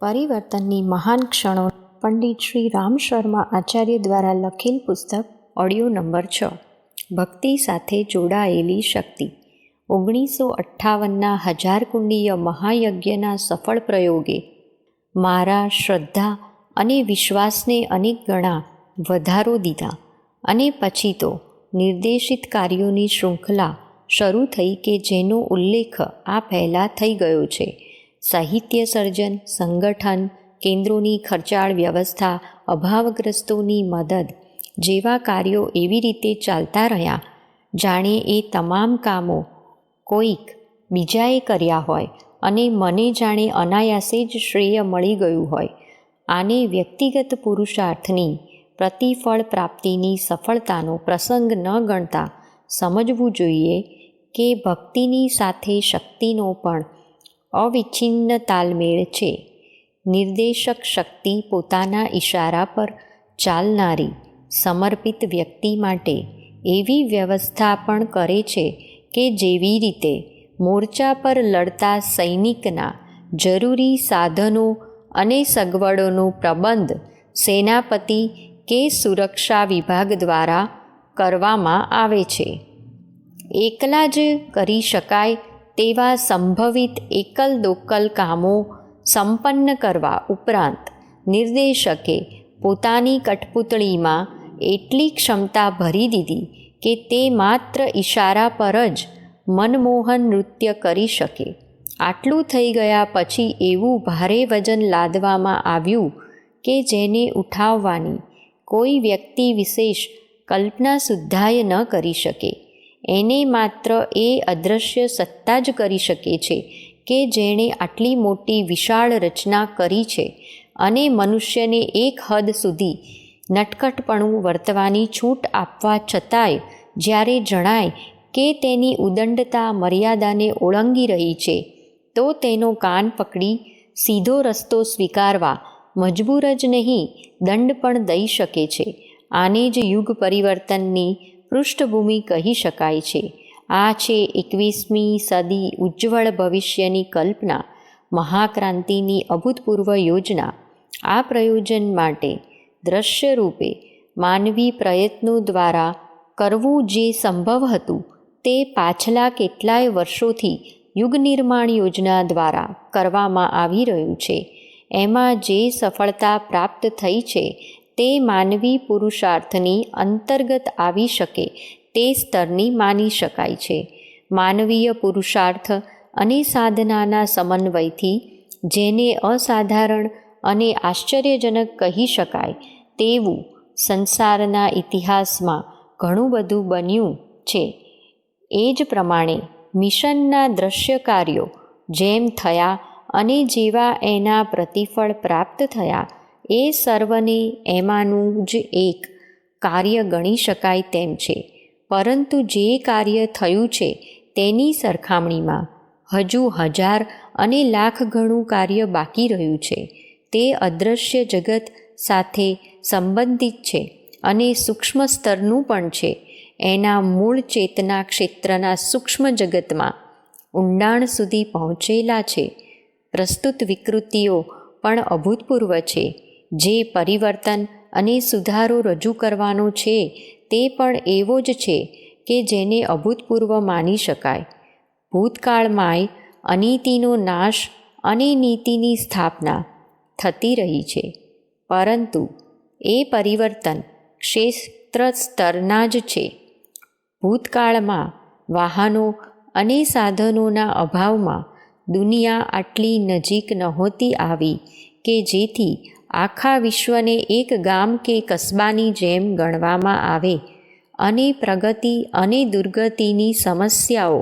પરિવર્તનની મહાન ક્ષણો પંડિત શ્રી રામ શર્મા આચાર્ય દ્વારા લખેલ પુસ્તક ઓડિયો નંબર 6 ભક્તિ સાથે જોડાયેલી શક્તિ 1958ના હજારકુંડીય મહાયજ્ઞના સફળ પ્રયોગે મારા શ્રદ્ધા અને વિશ્વાસને અનેક ગણા વધારો દીધા અને પછી તો નિર્દેશિત કાર્યોની શૃંખલા શરૂ થઈ કે જેનો ઉલ્લેખ આ પહેલાં થઈ ગયો છે. સાહિત્ય સર્જન, સંગઠન, કેન્દ્રોની ખર્ચાળ વ્યવસ્થા, અભાવગ્રસ્તોની મદદ જેવા કાર્યો એવી રીતે ચાલતા રહ્યા જાણે એ તમામ કામો કોઈક બીજાએ કર્યા હોય અને મને જાણે અનાયાસે જ શ્રેય મળી ગયું હોય. આને વ્યક્તિગત પુરુષાર્થની પ્રતિફળ પ્રાપ્તિની સફળતાનો પ્રસંગ ન ગણતા સમજવું જોઈએ કે ભક્તિની સાથે શક્તિનો પણ અવિચ્છિન્ન તાલમેળ છે. નિર્દેશક શક્તિ પોતાના ઈશારા પર ચાલનારી સમર્પિત વ્યક્તિ માટે એવી વ્યવસ્થા પણ કરે છે કે જેવી રીતે મોરચા પર લડતા સૈનિકના જરૂરી સાધનો અને સગવડોનો પ્રબંધ સેનાપતિ કે સુરક્ષા વિભાગ દ્વારા કરવામાં આવે છે. એકલા જ કરી શકાય તેવા સંભવિત એકલ દોકલ કામો સંપન્ન કરવા ઉપરાંત નિર્દેશકે પોતાની કઠપૂતળીમાં એટલી ક્ષમતા ભરી દીધી કે તે માત્ર ઈશારા પર જ મનમોહન નૃત્ય કરી શકે. આટલું થઈ ગયા પછી એવું ભારે વજન લાદવામાં આવ્યું કે જેને ઉઠાવવાની કોઈ વ્યક્તિ વિશેષ કલ્પના સુદ્ધાય ન કરી શકે. એને માત્ર એ અદૃશ્ય સત્તા જ કરી શકે છે કે જેણે આટલી મોટી વિશાળ રચના કરી છે અને મનુષ્યને એક હદ સુધી નટખટપણું વર્તવાની છૂટ આપવા છતાંય જ્યારે જણાય કે તેની ઉદંડતા મર્યાદાને ઓળંગી રહી છે તો તેનો કાન પકડી સીધો રસ્તો સ્વીકારવા મજબૂર જ નહીં દંડ પણ દઈ શકે છે. આને જ યુગ પરિવર્તનની પૃષ્ઠભૂમિ કહી શકાય છે. આ છે 21મી સદી ઉજ્જવળ ભવિષ્યની કલ્પના, મહાક્રાંતિની અભૂતપૂર્વ યોજના. આ પ્રયોજન માટે દ્રશ્ય રૂપે માનવી પ્રયત્નો દ્વારા કરવું જે સંભવ હતું તે પાછલા કેટલાય વર્ષોથી યુગ નિર્માણ યોજના દ્વારા કરવામાં આવી રહ્યું છે. એમાં જે સફળતા પ્રાપ્ત થઈ છે તે માનવી પુરુષાર્થની અંતર્ગત આવી શકે તે સ્તરની માની શકાય છે. માનવીય પુરુષાર્થ અને સાધનાના સમન્વયથી જેને અસાધારણ અને આશ્ચર્યજનક કહી શકાય તેવું સંસારના ઇતિહાસમાં ઘણું બધું બન્યું છે. એ જ પ્રમાણે મિશનના દ્રશ્ય કાર્યો જેમ થયા અને જેવા એના પ્રતિફળ પ્રાપ્ત થયા એ સર્વને એમાંનું જ એક કાર્ય ગણી શકાય તેમ છે. પરંતુ જે કાર્ય થયું છે તેની સરખામણીમાં હજુ હજાર અને લાખ ગણું કાર્ય બાકી રહ્યું છે. તે અદૃશ્ય જગત સાથે સંબંધિત છે અને સૂક્ષ્મ સ્તરનું પણ છે. એના મૂળ ચેતના ક્ષેત્રના સૂક્ષ્મ જગતમાં ઊંડાણ સુધી પહોંચેલા છે. પ્રસ્તુત વિકૃતિઓ પણ અભૂતપૂર્વ છે. જે પરિવર્તન અને સુધારો રજૂ કરવાનો છે તે પણ એવો જ છે કે જેને અભૂતપૂર્વ માની શકાય. ભૂતકાળમાંય અનીતિનો નાશ અને નીતિની સ્થાપના થતી રહી છે, પરંતુ એ પરિવર્તન ક્ષેત્ર સ્તરના જ છે. ભૂતકાળમાં વાહનો અને સાધનોના અભાવમાં દુનિયા આટલી નજીક નહોતી આવી કે જેથી આખા વિશ્વને એક ગામ કે કસ્બાની જેમ ગણવામાં આવે અને પ્રગતિ અને દુર્ગતિની સમસ્યાઓ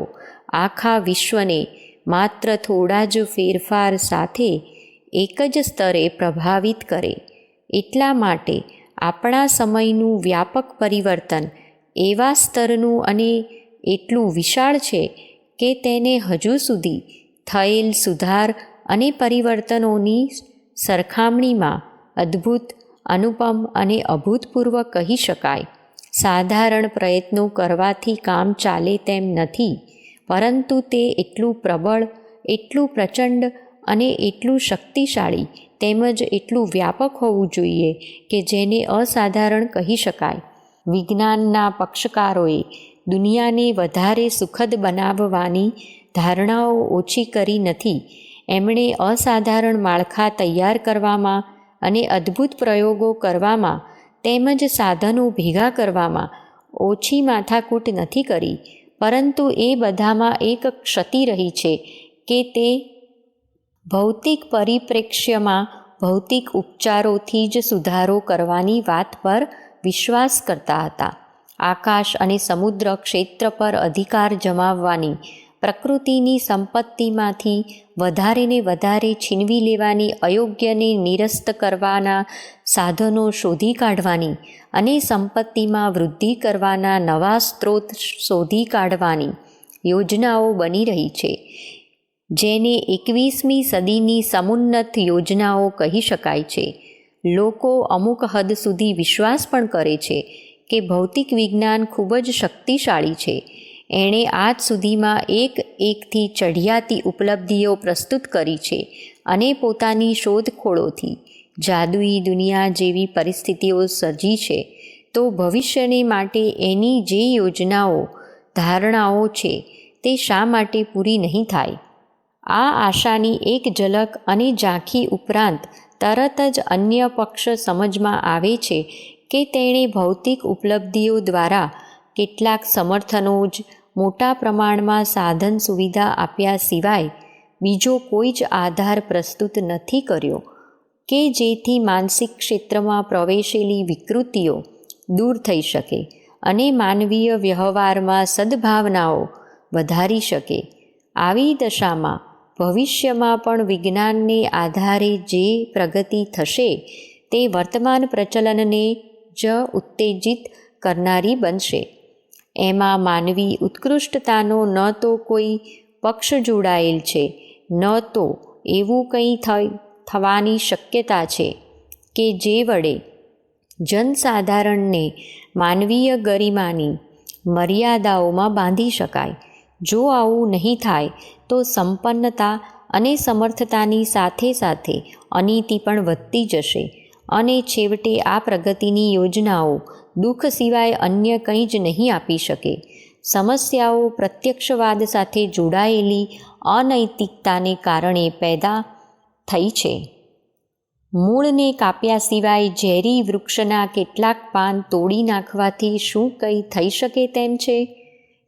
આખા વિશ્વને માત્ર થોડા જ ફેરફાર સાથે એક જ સ્તરે પ્રભાવિત કરે. એટલા માટે આપણા સમયનું વ્યાપક પરિવર્તન એવા સ્તરનું અને એટલું વિશાળ છે કે તેને હજુ સુધી થયેલ સુધાર અને પરિવર્તનોની સરખામણીમાં અદ્ભુત, અનુપમ અને અભૂતપૂર્વ કહી શકાય. સાધારણ પ્રયત્નો કરવાથી કામ ચાલે તેમ નથી, પરંતુ તે એટલું પ્રબળ, એટલું પ્રચંડ અને એટલું શક્તિશાળી તેમજ એટલું વ્યાપક હોવું જોઈએ કે જેને અસાધારણ કહી શકાય. વિજ્ઞાનના પક્ષકારોએ દુનિયાને વધારે સુખદ બનાવવાની ધારણાઓ ઓછી કરી નથી. એમણે અસાધારણ માળખા તૈયાર કરવામાં અને અદ્ભુત પ્રયોગો કરવામાં તેમજ સાધનો ભેગા કરવામાં ઓછી માથાકૂટ નથી કરી, પરંતુ એ બધામાં એક ક્ષતિ રહી છે કે તે ભૌતિક પરિપ્રેક્ષ્યમાં ભૌતિક ઉપચારોથી જ સુધારો કરવાની વાત પર વિશ્વાસ કરતા હતા. આકાશ અને સમુદ્ર ક્ષેત્ર પર અધિકાર જમાવવાની, પ્રકૃતિની સંપત્તિમાંથી વધારેને વધારે છીનવી લેવાની, અયોગ્યને નિરસ્ત કરવાના સાધનો શોધી કાઢવાની અને સંપત્તિમાં વૃદ્ધિ કરવાના નવા સ્ત્રોત શોધી કાઢવાની યોજનાઓ બની રહી છે, જેને 21મી સદીની સમુન્નત યોજનાઓ કહી શકાય છે. લોકો અમુક હદ સુધી વિશ્વાસ પણ કરે છે કે ભૌતિક વિજ્ઞાન ખૂબ જ શક્તિશાળી છે. એણે આજ સુધીમાં એકથી ચઢિયાતી ઉપલબ્ધિઓ પ્રસ્તુત કરી છે અને પોતાની શોધખોળોથી જાદુઈ દુનિયા જેવી પરિસ્થિતિઓ સર્જી છે. તો ભવિષ્યને માટે એની જે યોજનાઓ ધારણાઓ છે તે શા માટે પૂરી નહીં થાય? આ આશાની એક ઝલક અને ઝાંખી ઉપરાંત તરત જ અન્ય પક્ષ સમજમાં આવે છે કે તેણે ભૌતિક ઉપલબ્ધિઓ દ્વારા કેટલાક સમર્થનો જ મોટા પ્રમાણમાં સાધન સુવિધા આપ્યા સિવાય બીજો કોઈ જ આધાર પ્રસ્તુત નથી કર્યો કે જેથી માનસિક ક્ષેત્રમાં પ્રવેશેલી વિકૃતિઓ દૂર થઈ શકે અને માનવીય વ્યવહારમાં સદ્ભાવનાઓ વધારી શકે. આવી દશામાં ભવિષ્યમાં પણ વિજ્ઞાનને આધારે જે પ્રગતિ થશે તે વર્તમાન પ્રચલનને જ ઉત્તેજિત કરનારી બનશે. એમાં માનવી ઉત્કૃષ્ટતાનો ન તો કોઈ પક્ષ જોડાયેલ છે, ન તો એવું કંઈ થવાની શક્યતા છે કે જે વડે જનસાધારણને માનવીય ગરિમાની મર્યાદાઓમાં બાંધી શકાય. જો આવું નહીં થાય તો સંપન્નતા અને સમર્થતાની સાથે સાથે અનીતિ પણ વધતી જશે અને છેવટે આ પ્રગતિની યોજનાઓ દુઃખ સિવાય અન્ય કંઈ જ નહીં આપી શકે. સમસ્યાઓ પ્રત્યક્ષવાદ સાથે જોડાયેલી અનૈતિકતાને કારણે પેદા થઈ છે. મૂળને કાપ્યા સિવાય ઝેરી વૃક્ષના કેટલાક પાન તોડી નાખવાથી શું કંઈ થઈ શકે તેમ છે?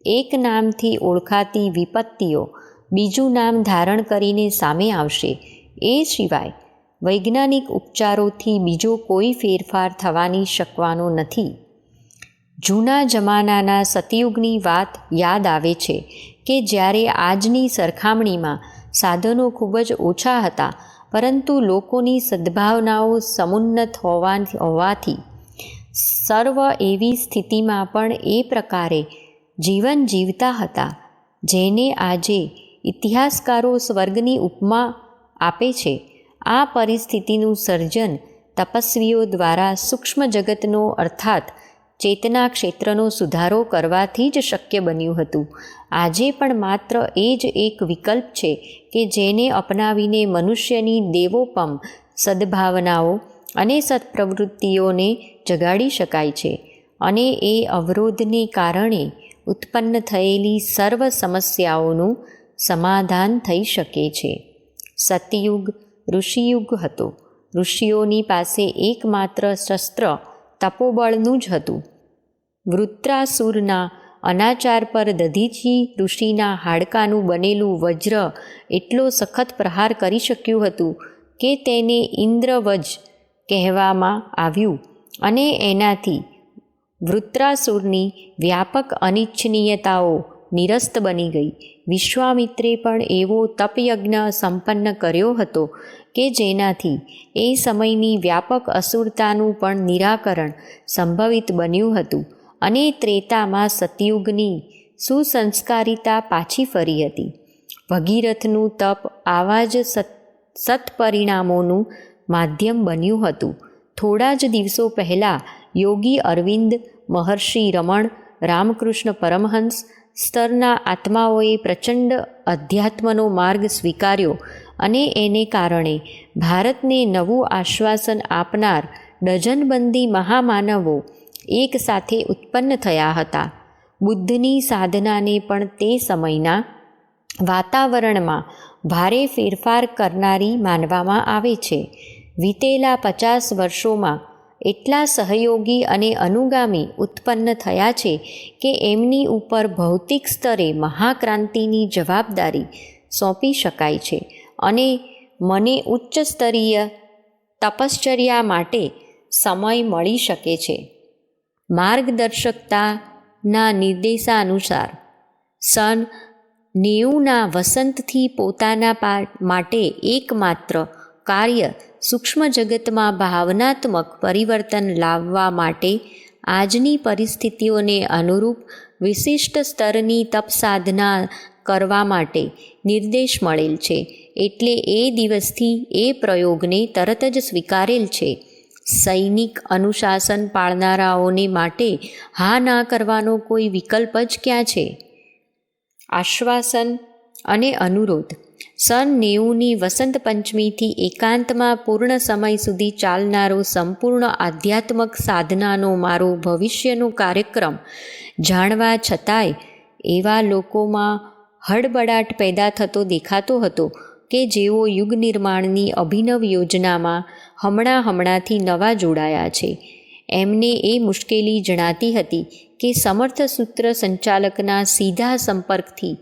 એક નામથી ઓળખાતી વિપત્તિઓ બીજું નામ ધારણ કરીને સામે આવશે. એ સિવાય વૈજ્ઞાનિક ઉપચારોથી બીજો કોઈ ફેરફાર થવાની શકવાનો નથી. જૂના જમાનાના સતયુગની વાત યાદ આવે છે કે જ્યારે આજની સરખામણીમાં સાધનો ખૂબ જ ઓછા હતા, પરંતુ લોકોની સદ્ભાવનાઓ સમુન્નત હોવાથી સર્વ એવી સ્થિતિમાં પણ એ પ્રકારે જીવન જીવતા હતા જેને આજે ઇતિહાસકારો સ્વર્ગની ઉપમા આપે છે. આ પરિસ્થિતિનું સર્જન તપસ્વીઓ દ્વારા સૂક્ષ્મ જગતનો અર્થાત ચેતના ક્ષેત્રનો સુધારો કરવાથી જ શક્ય બન્યું હતું. આજે પણ માત્ર એ જ એક વિકલ્પ છે કે જેને અપનાવીને મનુષ્યની દેવોપમ સદ્ભાવનાઓ અને સત્પ્રવૃત્તિઓને જગાડી શકાય છે અને એ અવરોધને કારણે ઉત્પન્ન થયેલી સર્વ સમસ્યાઓનું સમાધાન થઈ શકે છે. સતયુગ ઋષિયુગ હતો. ઋષિઓની પાસે એકમાત્ર શસ્ત્ર તપોબળનું જ હતું. વૃત્રાસુરના અનાચાર પર દધીચી ઋષિના હાડકાનું બનેલું વજ્ર એટલો સખત પ્રહાર કરી શક્યું હતું કે તેને ઇન્દ્રવજ કહેવામાં આવ્યું અને એનાથી વૃત્રાસુરની વ્યાપક અનિચ્છનીયતાઓ નિરસ્ત બની ગઈ. વિશ્વામિત્રે પણ એવો તપયજ્ઞ સંપન્ન કર્યો હતો કે જેનાથી એ સમયની વ્યાપક અસુરતાનું પણ નિરાકરણ સંભવિત બન્યું હતું અને ત્રેતામાં સતયુગની સુસંસ્કારિતા પાછી ફરી હતી. ભગીરથનું તપ આવા જ સત્પરિણામોનું માધ્યમ બન્યું હતું. થોડા જ દિવસો પહેલાં યોગી અરવિંદ, મહર્ષિ રમણ, રામકૃષ્ણ પરમહંસ સ્તરના આત્માઓએ પ્રચંડ અધ્યાત્મનો માર્ગ સ્વીકાર્યો અને એને કારણે ભારતને નવું આશ્વાસન આપનાર ડઝનબંધી મહામાનવો એક સાથે ઉત્પન્ન થયા હતા. બુદ્ધની સાધનાને પણ તે સમયના વાતાવરણમાં ભારે ફેરફાર કરનારી માનવામાં આવે છે. વીતેલા 50 વર્ષોમાં એટલા સહયોગી અને અનુગામી ઉત્પન્ન થયા છે કે એમની ઉપર ભૌતિક સ્તરે મહાક્રાંતિની જવાબદારી સોંપી શકાય છે અને મને ઉચ્ચ સ્તરીય તપશ્ચર્યા માટે સમય મળી શકે છે. માર્ગદર્શકતાના નિર્દેશાનુસાર સન 90ના વસંતથી પોતાના માટે એકમાત્ર કાર્ય સૂક્ષ્મ જગતમાં ભાવનાત્મક પરિવર્તન લાવવા માટે આજની પરિસ્થિતિઓને અનુરૂપ વિશિષ્ટ સ્તરની તપસાધના કરવા માટે નિર્દેશ મળેલ છે. એટલે એ દિવસથી એ પ્રયોગને તરત જ સ્વીકારેલ છે. સૈનિક અનુશાસન પાળનારાઓને માટે હા ના કરવાનો કોઈ વિકલ્પ જ ક્યાં છે? આશ્વાસન અને અનુરોધ. સન 90ની વસંત પંચમીથી એકાંતમાં પૂર્ણ સમય સુધી ચાલનારો સંપૂર્ણ આધ્યાત્મક સાધનાનો મારો ભવિષ્યનો કાર્યક્રમ જાણવા છતાંય એવા લોકોમાં હડબડાટ પેદા થતો દેખાતો હતો કે જેઓ યુગ નિર્માણની અભિનવ યોજનામાં હમણાંથી નવા જોડાયા છે. એમને એ મુશ્કેલી જણાતી હતી કે સમર્થ સૂત્ર સંચાલકના સીધા સંપર્કથી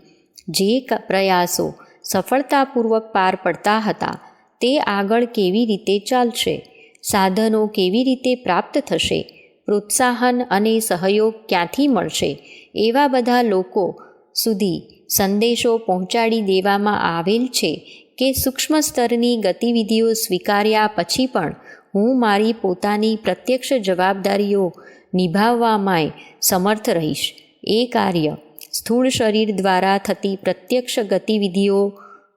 જે પ્રયાસો સફળતાપૂર્વક પાર પડતા હતા તે આગળ કેવી રીતે ચાલશે, સાધનો કેવી રીતે પ્રાપ્ત થશે, પ્રોત્સાહન અને સહયોગ ક્યાંથી મળશે, એવા બધા લોકો સુધી સંદેશો પહોંચાડી દેવામાં આવેલ છે કે સૂક્ષ્મ સ્તરની ગતિવિધિઓ સ્વીકાર્યા પછી પણ હું મારી પોતાની પ્રત્યક્ષ જવાબદારીઓ નિભાવવામાં સમર્થ રહીશ. એ કાર્ય સ્થૂળ શરીર દ્વારા થતી પ્રત્યક્ષ ગતિવિધિઓ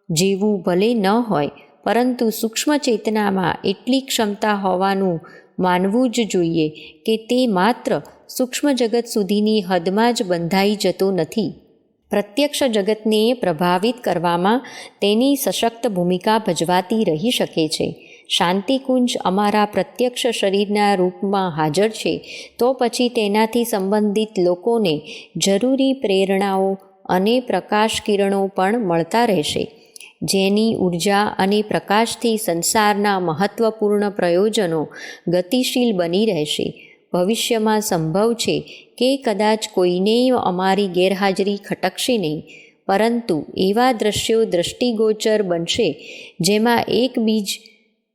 જેવું ભલે ન હોય, પરંતુ સૂક્ષ્મ ચેતનામાં એટલી ક્ષમતા હોવાનું માનવું જ જોઈએ કે તે માત્ર સૂક્ષ્મ જગત સુધીની હદમાં જ બંધાઈ જતો નથી. પ્રત્યક્ષ જગતને પ્રભાવિત કરવામાં તેની સશક્ત ભૂમિકા ભજવાતી રહી શકે છે. શાંતિકુંજ અમારા પ્રત્યક્ષ શરીરના રૂપમાં હાજર છે, તો પછી તેનાથી સંબંધિત લોકોને જરૂરી પ્રેરણાઓ અને પ્રકાશ કિરણો પણ મળતા રહેશે, જેની ઉર્જા અને પ્રકાશથી સંસારના મહત્ત્વપૂર્ણ પ્રયોજનો ગતિશીલ બની રહેશે. ભવિષ્યમાં સંભવ છે કે કદાચ કોઈનેય અમારી ગેરહાજરી ખટકશે નહીં, પરંતુ એવા દ્રશ્યો દૃષ્ટિગોચર બનશે જેમાં એક બીજ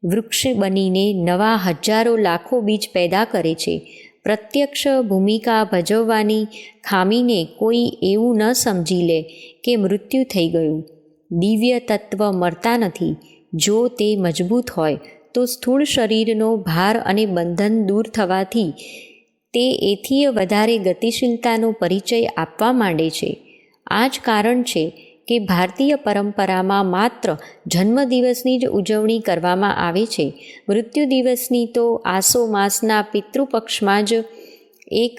વૃક્ષ બનીને નવા હજારો લાખો બીજ પેદા કરે છે. પ્રત્યક્ષ ભૂમિકા ભજવવાની ખામીને કોઈ એવું ન સમજી લે કે મૃત્યુ થઈ ગયું. દિવ્ય તત્વ મરતા નથી. જો તે મજબૂત હોય તો સ્થૂળ શરીરનો ભાર અને બંધન દૂર થવાથી તે એથી વધારે ગતિશીલતાનો પરિચય આપવા માંડે છે. આ જ કારણ છે કે ભારતીય પરંપરામાં માત્ર જન્મદિવસની જ ઉજવણી કરવામાં આવે છે. મૃત્યુ દિવસની તો આસો માસના પિતૃપક્ષમાં જ એક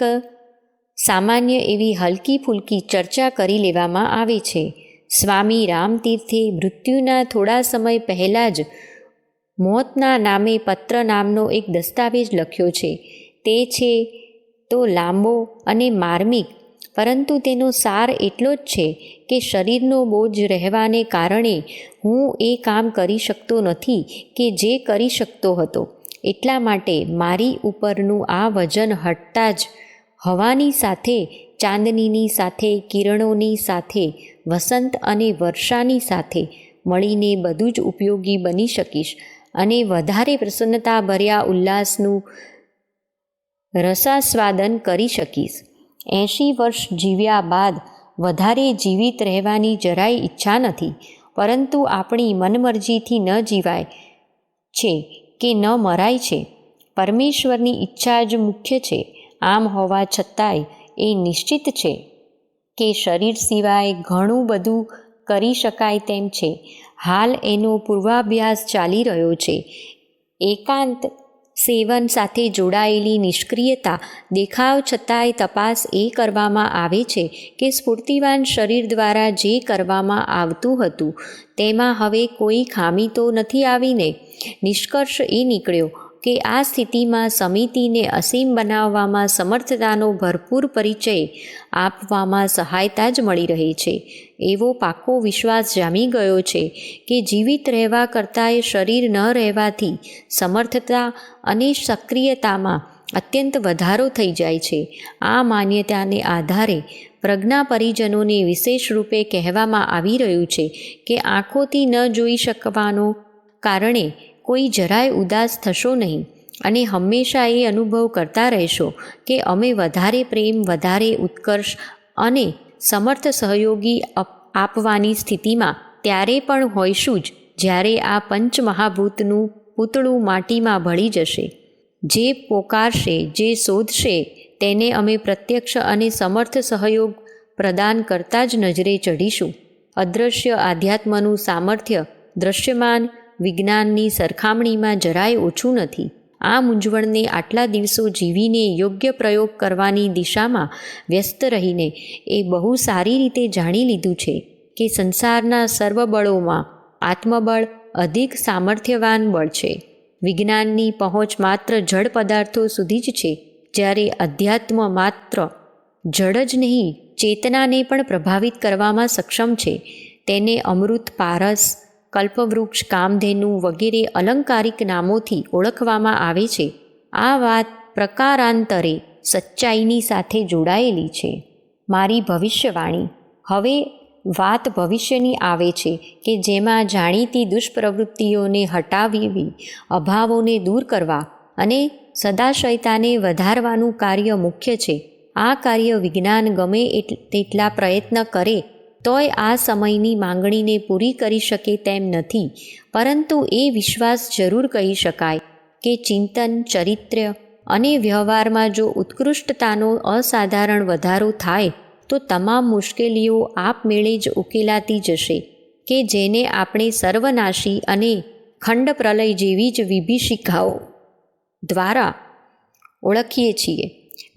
સામાન્ય એવી હલકી ફૂલકી ચર્ચા કરી લેવામાં આવે છે. સ્વામી રામતીર્થે મૃત્યુના થોડા સમય પહેલાં જ મોતના નામે પત્ર નામનો એક દસ્તાવેજ લખ્યો છે. તે છે તો લાંબો અને માર્મિક, પરંતુ તેનો સાર એટલો જ છે કે શરીરનો બોજ રહેવાને કારણે હું એ કામ કરી શકતો નથી કે જે કરી શકતો હતો. એટલા માટે મારી ઉપરનું આ વજન હટતા જ હવાની સાથે, ચાંદનીની સાથે, કિરણોની સાથે, વસંત અને વર્ષાની સાથે મળીને બધું જ ઉપયોગી બની શકીશ અને વધારે પ્રસન્નતાભર્યા ઉલ્લાસનું રસાસ્વાદન કરી શકીશ. 80 વર્ષ જીવ્યા બાદ વધારે જીવિત રહેવાની જરાય ઈચ્છા નથી, પરંતુ આપણી મનમરજીથી ન જીવાય છે કે ન મરાય છે. પરમેશ્વરની ઈચ્છા જ મુખ્ય છે. આમ હોવા છતાંય એ નિશ્ચિત છે કે શરીર સિવાય ઘણું બધું કરી શકાય તેમ છે. હાલ એનો પૂર્વાભ્યાસ ચાલી રહ્યો છે. એકાંત સેવન સાથે જોડાયેલી નિષ્ક્રિયતા દેખાવ છતાંય તપાસ એ કરવામાં આવે છે કે સ્ફૂર્તિવાન શરીર દ્વારા જે કરવામાં આવતું હતું તેમાં હવે કોઈ ખામી તો નથી આવીને. નિષ્કર્ષ એ નીકળ્યો કે આ સ્થિતિમાં સમિતિને અસીમ બનાવવામાં સમર્થતાનો ભરપૂર પરિચય આપવામાં સહાયતા જ મળી રહે છે. એવો પાકો વિશ્વાસ જામી ગયો છે કે જીવિત રહેવા કરતાં એ શરીર ન રહેવાથી સમર્થતા અને સક્રિયતામાં અત્યંત વધારો થઈ જાય છે. આ માન્યતાને આધારે પ્રજ્ઞા પરિજનોને વિશેષ રૂપે કહેવામાં આવી રહ્યું છે કે આંખોથી ન જોઈ શકવાનો કારણે કોઈ જરાય ઉદાસ થશો નહીં અને હંમેશા એ અનુભવ કરતા રહેશો કે અમે વધારે પ્રેમ, વધારે ઉત્કર્ષ અને સમર્થ સહયોગી આપવાની સ્થિતિમાં ત્યારે પણ હોઈશું જ જ્યારે આ પંચમહાભૂતનું પૂતળું માટીમાં ભળી જશે. જે પોકારશે, જે શોધશે તેને અમે પ્રત્યક્ષ અને સમર્થ સહયોગ પ્રદાન કરતા જ નજરે ચઢીશું. અદૃશ્ય આધ્યાત્મનું સામર્થ્ય દૃશ્યમાન વિજ્ઞાનની સરખામણીમાં જરાય ઓછું નથી. આ મૂંઝવણને આટલા દિવસો જીવીને યોગ્ય પ્રયોગ કરવાની દિશામાં વ્યસ્ત રહીને એ બહુ સારી રીતે જાણી લીધું છે કે સંસારના સર્વ બળોમાં આત્મબળ અધિક સામર્થ્યવાન બળ છે. વિજ્ઞાનની પહોંચ માત્ર જડ પદાર્થો સુધી જ છે, જ્યારે અધ્યાત્મ માત્ર જડ જ નહીં ચેતનાને પણ પ્રભાવિત કરવામાં સક્ષમ છે. તેને અમૃત, પારસ, કલ્પવૃક્ષ, કામધેનુ વગેરે અલંકારિક નામોથી ઓળખવામાં આવે છે. આ વાત પ્રકારાંતરે સચ્ચાઈની સાથે જોડાયેલી છે. મારી ભવિષ્યવાણી. હવે વાત ભવિષ્યની આવે છે કે જેમાં જાણીતી દુષ્પ્રવૃત્તિઓને હટાવવી, અભાવોને દૂર કરવા અને સદાશયતાને વધારવાનું કાર્ય મુખ્ય છે. આ કાર્ય વિજ્ઞાન ગમે તેટલા પ્રયત્ન કરે તોય આ સમયની માંગણીને પૂરી કરી શકે તેમ નથી. પરંતુ એ વિશ્વાસ જરૂર કહી શકાય કે ચિંતન, ચરિત્ર અને વ્યવહારમાં જો ઉત્કૃષ્ટતાનો અસાધારણ વધારો થાય તો તમામ મુશ્કેલીઓ આપમેળે જ ઉકેલાતી જશે કે જેને આપણે સર્વનાશી અને ખંડ પ્રલય જેવી જ વિભીષિકાઓ દ્વારા ઓળખીએ છીએ.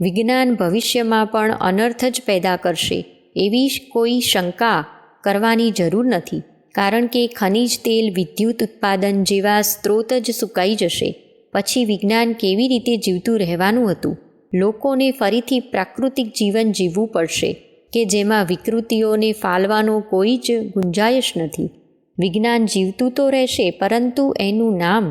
વિજ્ઞાન ભવિષ્યમાં પણ અનર્થ જ પેદા કરશે એવી કોઈ શંકા કરવાની જરૂર નથી, કારણ કે ખનિજ તેલ, વિદ્યુત ઉત્પાદન જેવા સ્ત્રોત જ સુકાઈ જશે. પછી વિજ્ઞાન કેવી રીતે જીવતું રહેવાનું હતું? લોકોને ફરીથી પ્રાકૃતિક જીવન જીવવું પડશે કે જેમાં વિકૃતિઓને ફાલવાનો કોઈ જ ગુંજાયશ નથી. વિજ્ઞાન જીવતું તો રહેશે, પરંતુ એનું નામ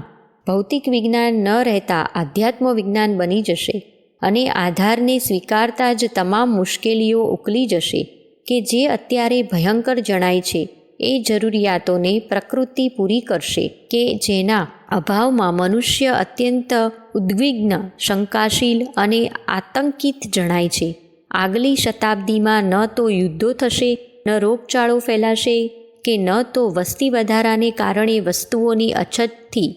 ભૌતિક વિજ્ઞાન ન રહેતા આધ્યાત્મ વિજ્ઞાન બની જશે અને આધારને સ્વીકારતા જ તમામ મુશ્કેલીઓ ઉકલી જશે કે જે અત્યારે ભયંકર જણાય છે. એ જરૂરિયાતોને પ્રકૃતિ પૂરી કરશે કે જેના અભાવમાં મનુષ્ય અત્યંત ઉદ્વિગ્ન, શંકાશીલ અને આતંકિત જણાય છે. આગલી શતાબ્દીમાં ન તો યુદ્ધો થશે, ન રોગચાળો ફેલાશે કે ન તો વસ્તી વધારાને કારણે વસ્તુઓની અછતથી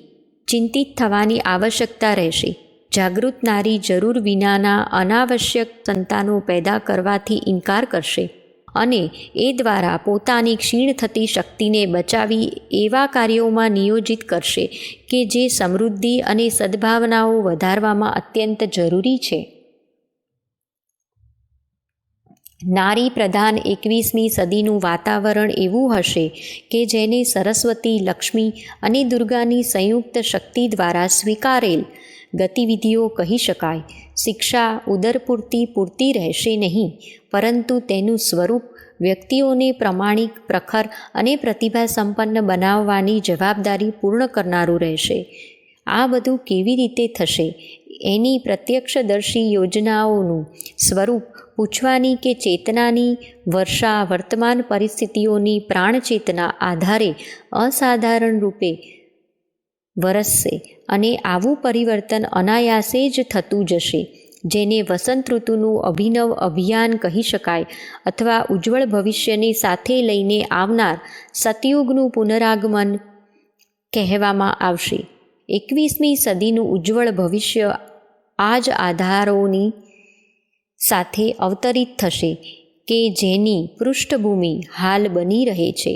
ચિંતિત થવાની આવશ્યકતા રહેશે. જાગૃત નારી જરૂર વિનાના અનાવશ્યક સંતાનો પેદા કરવાથી ઇનકાર કરશે અને એ દ્વારા પોતાની ક્ષીણ થતી શક્તિને બચાવી એવા કાર્યોમાં નિયોજિત કરશે કે જે સમૃદ્ધિ અને સદ્ભાવનાઓ વધારવામાં અત્યંત જરૂરી છે. નારી પ્રધાન 21મી સદીનું વાતાવરણ એવું હશે કે જેને સરસ્વતી, લક્ષ્મી અને દુર્ગાની સંયુક્ત શક્તિ દ્વારા સ્વીકારેલ ગતિવિધિઓ કહી શકાય. શિક્ષા ઉદરપૂર્તિ પૂરતી રહેશે નહીં, પરંતુ તેનું સ્વરૂપ વ્યક્તિઓને પ્રમાણિક, પ્રખર અને પ્રતિભા સંપન્ન બનાવવાની જવાબદારી પૂર્ણ કરનારું રહેશે. આ બધું કેવી રીતે થશે એની પ્રત્યક્ષદર્શી યોજનાઓનું સ્વરૂપ પૂછવાની કે ચેતનાની વર્ષા વર્તમાન પરિસ્થિતિઓની પ્રાણચેતના આધારે અસાધારણ રૂપે વરસશે અને આવું પરિવર્તન અનાયાસે જ થતું જશે, જેને વસંત ઋતુનું અભિનવ અભિયાન કહી શકાય અથવા ઉજ્જવળ ભવિષ્યને સાથે લઈને આવનાર સતયુગનું પુનરાગમન કહેવામાં આવશે. 21મી સદીનું ઉજ્જવળ ભવિષ્ય આ જ આધારોની સાથે અવતરિત થશે કે જેની પૃષ્ઠભૂમિ હાલ બની રહે છે.